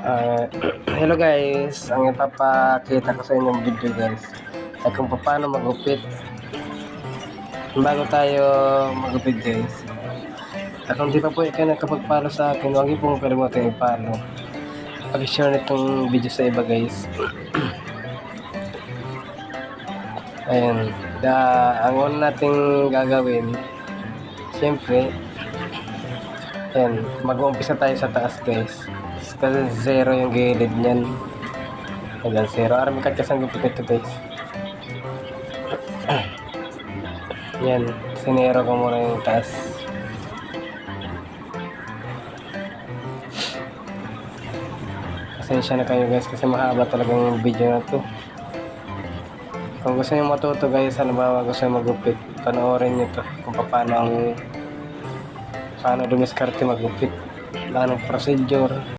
Ah, Hello guys, ang ipapakita ko sa inyong video guys ay kung paano magupit. Bago tayo magupit guys, at kung di pa po ikaw nakapag-follow sa akin, huwag niyo pong kalimutan i-follow. Pag-share nitong video sa iba guys. Ayan, ang una nating gagawin, siyempre, ayan, mag-uumpisa tayo sa taas guys. Kasi 0 yung gilid niyan. Hanggang 0. Aramikat kasi ang gupit ito guys. Yan, sinero ko muna yung taas. Pasensya na kayo guys kasi mahaba talagang video na to. Kung gusto nyo matuto guys, halimbawa gusto nyo magupit, panoorin nyo to kung paano dumiskarte magupit, anong procedure.